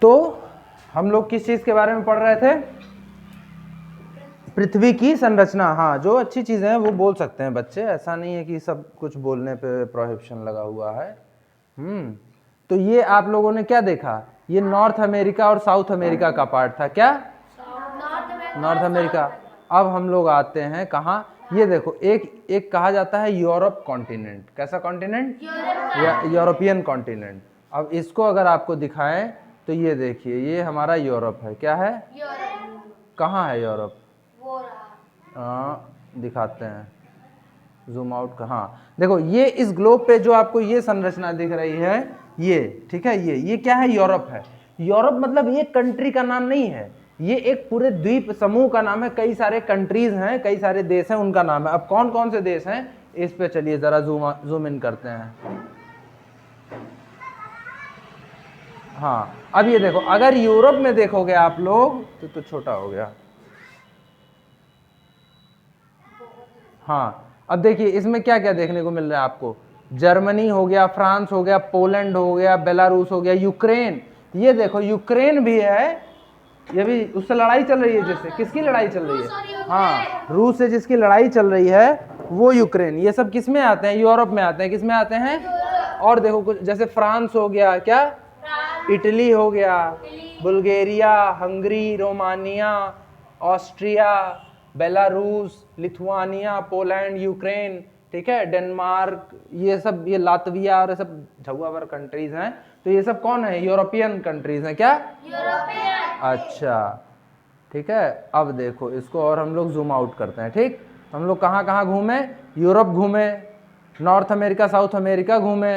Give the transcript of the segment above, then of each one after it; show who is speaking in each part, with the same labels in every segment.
Speaker 1: तो हम लोग किस चीज के बारे में पढ़ रहे थे? पृथ्वी की संरचना। हाँ, जो अच्छी चीजें हैं वो बोल सकते हैं बच्चे, ऐसा नहीं है कि सब कुछ बोलने पे प्रोहिबिशन लगा हुआ है। तो ये आप लोगों ने क्या देखा? ये नॉर्थ अमेरिका और साउथ अमेरिका का पार्ट था। क्या? North America. अब हम लोग आते हैं कहाँ? ये देखो, एक कहा जाता है यूरोप कॉन्टिनेंट। कैसा कॉन्टिनेंट? European continent. अब इसको अगर आपको दिखाएं तो ये देखिए, ये हमारा यूरोप है। क्या है? कहाँ है यूरोप? दिखाते हैं, जूम आउट। कहाँ? देखो, ये इस ग्लोब पे जो आपको ये संरचना दिख रही है, ये ठीक है, ये क्या है? यूरोप है। यूरोप मतलब ये कंट्री का नाम नहीं है, ये एक पूरे द्वीप समूह का नाम है। कई सारे कंट्रीज हैं, कई सारे देश हैं, उनका नाम है। अब कौन कौन से देश हैं इस पे चलिए जरा जूम इन करते हैं। हाँ, अब ये देखो, अगर यूरोप में देखोगे आप लोग तो छोटा हो गया। हाँ, अब देखिए इसमें क्या क्या देखने को मिल रहा है आपको? जर्मनी हो गया, फ्रांस हो गया, पोलैंड हो गया, बेलारूस हो गया, यूक्रेन। ये देखो, यूक्रेन भी है, ये भी उससे लड़ाई चल रही है। जिससे किसकी लड़ाई चल रही है? हाँ, रूस से जिसकी लड़ाई चल रही है वो यूक्रेन। ये सब किस में आते हैं? यूरोप में आते हैं। किस में आते हैं? और देखो, कुछ जैसे फ्रांस हो गया, क्या? इटली हो गया, Bulgaria, Hungary, Romania, Austria, Belarus, Lithuania, Poland, Ukraine, ठीक है, डेनमार्क, ये सब, ये लातविया और ये सब झुआवर कंट्रीज हैं। तो ये सब कौन है? यूरोपियन कंट्रीज हैं। क्या? यूरोपियन। अच्छा, ठीक है। अब देखो इसको और हम लोग जूम आउट करते हैं। ठीक, हम लोग कहाँ कहाँ घूमे? यूरोप घूमे, नॉर्थ अमेरिका, साउथ अमेरिका घूमे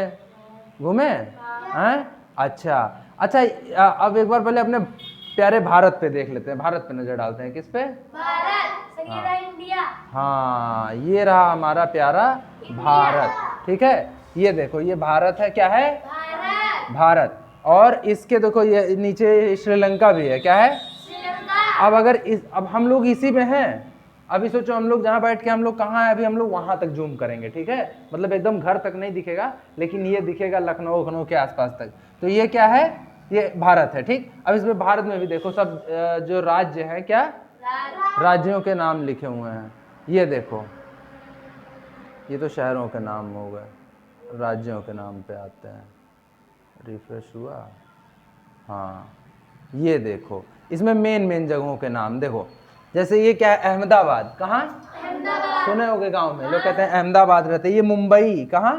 Speaker 1: हैं। अच्छा, अब एक बार पहले अपने प्यारे भारत पे देख लेते हैं। भारत पे नजर डालते हैं। किस पे? भारत। हाँ। इंडिया। हाँ, ये रहा हमारा प्यारा भारत। ठीक है, ये देखो, ये भारत है। क्या है? भारत। और इसके देखो, ये नीचे श्रीलंका भी है। क्या है? श्रीलंका। अब हम लोग इसी में हैं। अभी सोचो, हम लोग जहां बैठ के हम लोग कहाँ है? अभी हम लोग वहां तक जूम करेंगे। ठीक है, मतलब एकदम घर तक नहीं दिखेगा, लेकिन ये दिखेगा लखनऊ के आसपास तक। तो ये क्या है? ये भारत है। ठीक, अब इसमें भारत में भी देखो, सब जो राज्य है, क्या राज्यों के नाम लिखे हुए हैं। ये देखो, ये तो शहरों के नाम हो गए, राज्यों के नाम पे आते हैं। रिफ्रेश हुआ? हाँ, ये देखो, इसमें मेन जगहों के नाम देखो। जैसे ये क्या है? अहमदाबाद। कहाँ? अहमदाबाद। सुने होगे, गांव में लोग कहते हैं अहमदाबाद रहते हैं। ये मुंबई। कहाँ?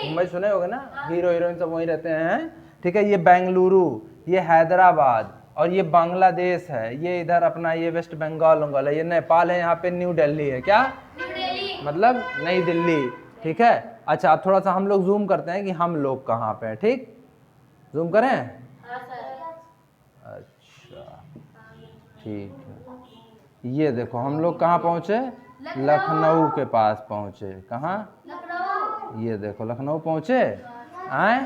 Speaker 1: मुंबई सुने होगे ना, हीरो हीरोइन सब वहीं रहते हैं। ठीक है, ये बेंगलुरु, ये हैदराबाद, और ये बांग्लादेश है। ये इधर अपना ये वेस्ट बंगाल है, ये नेपाल है, यहाँ पे न्यू दिल्ली है। क्या? न्यू दिल्ली मतलब नई दिल्ली। ठीक है। अच्छा, अब थोड़ा सा हम लोग जूम करते हैं कि हम लोग कहाँ पे हैं। ठीक, जूम करें? अच्छा, ठीक है। ये देखो, हम लोग कहाँ पहुँचे? लखनऊ के पास पहुँचे। कहाँ? लखनऊ। ये देखो, लखनऊ पहुँचे। आए?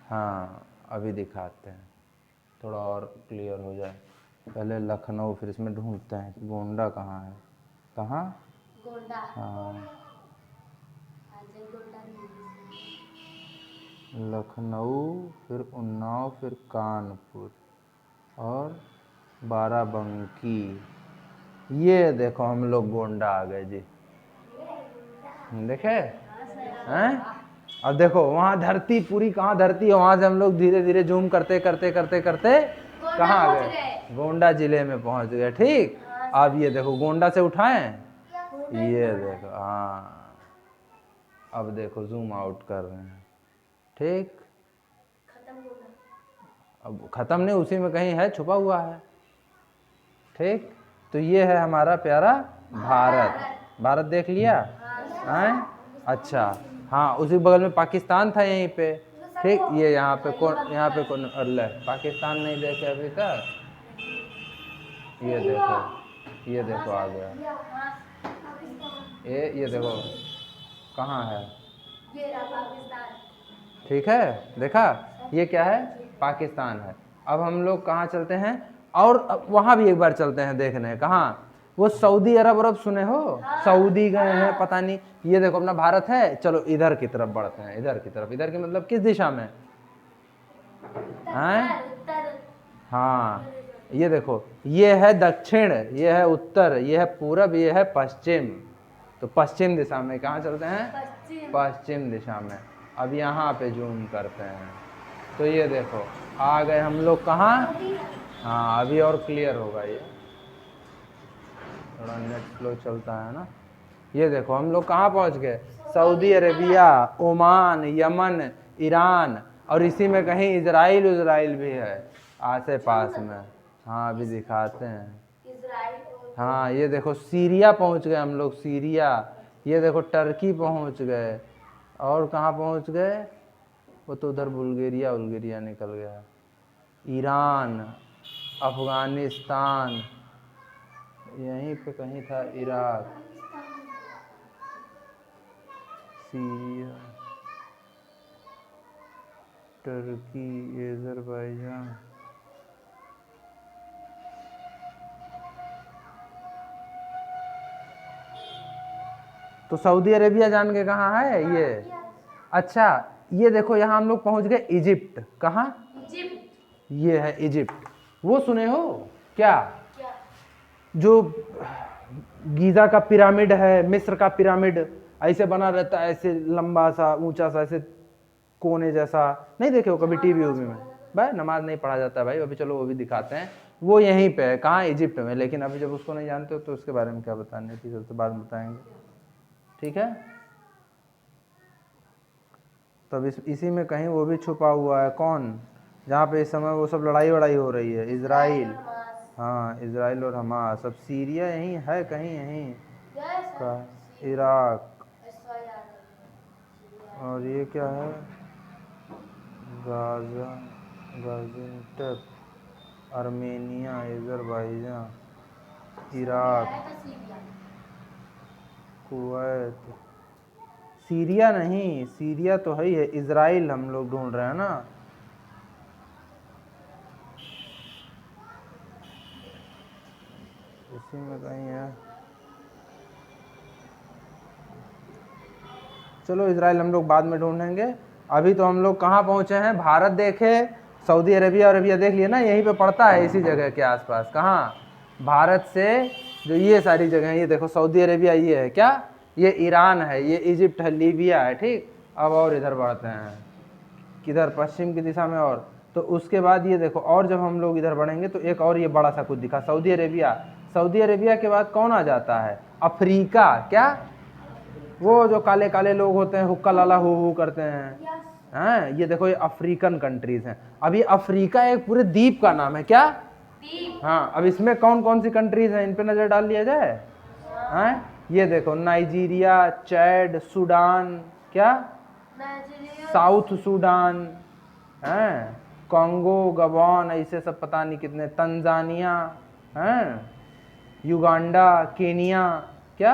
Speaker 1: हाँ, अभी दिखाते हैं, थोड़ा और क्लियर हो जाए। पहले लखनऊ, फिर इसमें ढूंढते हैं गोंडा कहाँ है। कहाँ? गोंडा। हाँ, लखनऊ, फिर उन्नाव, फिर कानपुर और बाराबंकी। ये देखो, हम लोग गोंडा आ गए जी। देखे हैं? अब देखो, वहाँ धरती पूरी, कहाँ धरती है, वहाँ से हम लोग धीरे धीरे जूम करते करते करते करते कहाँ आ गए? गोंडा जिले में पहुँच गए। ठीक, अब ये देखो, गोंडा से उठाएं, ये देखो। हाँ, अब देखो, जूम आउट कर रहे हैं। ठीक, अब खत्म नहीं, उसी में कहीं है, छुपा हुआ है। ठीक, तो ये है हमारा प्यारा भारत। भारत देख लिया हैं? अच्छा, हाँ, उसी बगल में पाकिस्तान था यहीं पे। ठीक, ये यहाँ पे कौन? अल्लाह, पाकिस्तान नहीं देखे अभी तक। ये देखो आ गया। ये देखो कहाँ है? ठीक है, देखा? ये क्या है? पाकिस्तान है। अब हम लोग कहाँ चलते हैं? और वहाँ भी एक बार चलते हैं देखने। कहाँ? वो सऊदी अरब सुने हो? सऊदी गए हैं, पता नहीं। ये देखो, अपना भारत है। चलो इधर की तरफ बढ़ते हैं, इधर की तरफ। इधर की मतलब किस दिशा में? हैं? हाँ, ये देखो, ये है दक्षिण, ये है उत्तर, ये है पूरब, ये है पश्चिम। तो पश्चिम दिशा में कहाँ चलते हैं? पश्चिम दिशा में। अब यहाँ पे जूम करते हैं तो ये देखो आ गए हम लोग कहाँ? हाँ, अभी और क्लियर होगा, ये थोड़ा नेट स्लो चलता है ना। ये देखो हम लोग कहाँ पहुँच गए? Saudi Arabia, Oman, Yemen, Iran, और इसी में कहीं इजराइल भी है आसे पास में। हाँ, अभी दिखाते हैं। हाँ, ये देखो सीरिया पहुँच गए हम लोग, सीरिया। ये देखो टर्की पहुँच गए, और कहाँ पहुँच गए? वो तो उधर बुल्गारिया निकल गया। ईरान, अफगानिस्तान, यहीं पे कहीं था इराक, सीरिया, टर्की, अज़रबैजान। तो सऊदी अरेबिया जान के कहाँ है ये? अच्छा, ये देखो यहाँ हम लोग पहुँच गए इजिप्ट। कहाँ? इजिप्ट। ये है इजिप्ट। वो सुने हो क्या? जो गीज़ा का पिरामिड है, मिस्र का पिरामिड ऐसे बना रहता है, ऐसे लंबा सा, ऊंचा सा, ऐसे कोने जैसा। नहीं देखे हो कभी टीवी में? भाई नमाज नहीं पढ़ा जाता भाई। अभी चलो वो भी दिखाते हैं। वो यहीं पे है, कहाँ? इजिप्ट में। लेकिन अभी जब उसको नहीं जानते हो तो उसके बारे में क्या बताने की, सबसे बाद में बताएंगे, ठीक है? तब इसी में कहीं वो भी छुपा हुआ है। कौन? जहाँ पे इस समय वो सब लड़ाई हो रही है, इजराइल। हाँ, इजराइल और हमास। अब सीरिया यहीं है कहीं, यहीं का, इराक, और ये क्या है? Gaza, Gaziantep, Armenia, Azerbaijan, Iraq, Kuwait. Syria नहीं, सीरिया तो है ही है, इजराइल हम लोग ढूंढ रहे हैं ना। इसी में कहीं है। चलो इजराइल हम लोग बाद में ढूंढेंगे। अभी तो हम लोग कहाँ पहुँचे हैं? भारत देखे, सऊदी अरेबिया देख लिए ना, यहीं पे पड़ता है, इसी जगह के आसपास। कहाँ? भारत से जो ये सारी जगह है, ये देखो सऊदी अरेबिया ये है क्या? ये ईरान है, ये इजिप्ट है, लीबिया है, ठीक। अब और इधर बढ़ते हैं, किधर? पश्चिम की दिशा में। और तो उसके बाद ये देखो, और जब हम लोग इधर बढ़ेंगे तो एक और ये बड़ा सा कुछ दिखा, सऊदी अरेबिया। सऊदी अरेबिया के बाद कौन आ जाता है? अफ्रीका। क्या? वो जो काले काले लोग होते हैं, हुक्का लाला हु करते हैं। ये देखो, ये अफ्रीकन कंट्रीज हैं। अब ये अफ्रीका एक पूरे द्वीप का नाम है। क्या? हाँ। अब इसमें कौन कौन सी कंट्रीज हैं, इन पे नजर डाल लिया जाए। हैं? ये देखो, नाइजीरिया, चैड, सूडान, क्या? साउथ सूडान, हैं, कॉन्गो, गबॉन, ऐसे सब पता नहीं कितने, तंजानिया, हैं, युगांडा, केनिया, क्या?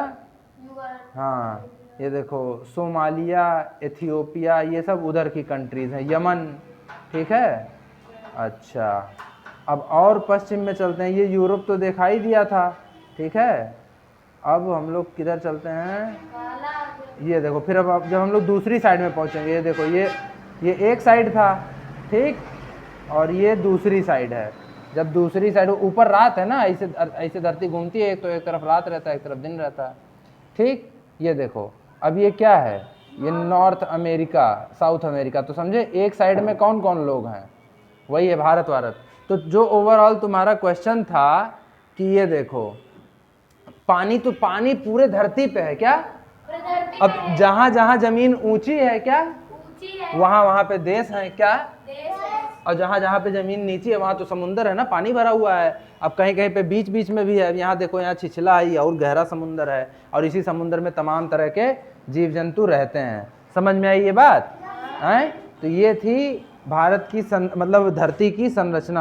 Speaker 1: हाँ, ये देखो सोमालिया, एथियोपिया, ये सब उधर की कंट्रीज हैं, यमन, ठीक है। अच्छा, अब और पश्चिम में चलते हैं। ये यूरोप तो देखा ही दिया था, ठीक है। अब हम लोग किधर चलते हैं? ये देखो, फिर अब जब हम लोग दूसरी साइड में पहुंचेंगे, ये देखो, ये एक साइड था, ठीक, और ये दूसरी साइड है। जब दूसरी साइड, ऊपर रात है ना, ऐसे धरती घूमती है, तो एक तरफ रात रहता है, एक तरफ दिन रहता है, ठीक। ये देखो, अब ये क्या है? ये नॉर्थ अमेरिका, साउथ अमेरिका। तो समझे एक साइड में कौन कौन लोग हैं? वही है भारत। तो जो ओवरऑल तुम्हारा क्वेश्चन था कि ये देखो, पानी तो पानी पूरे धरती पे है, क्या? अब जहां जहां जमीन ऊंची है, क्या? वहां वहां पे देश है, क्या? और जहां जहां पे जमीन नीची है वहां तो समुंदर है ना, पानी भरा हुआ है। अब कहीं कहीं पे बीच बीच में भी है। अब यहाँ देखो, यहाँ छिछला है और गहरा समुंदर है, और इसी समुंदर में तमाम तरह के जीव जंतु रहते हैं। समझ में आई ये बात? है? तो ये थी भारत की मतलब धरती की संरचना।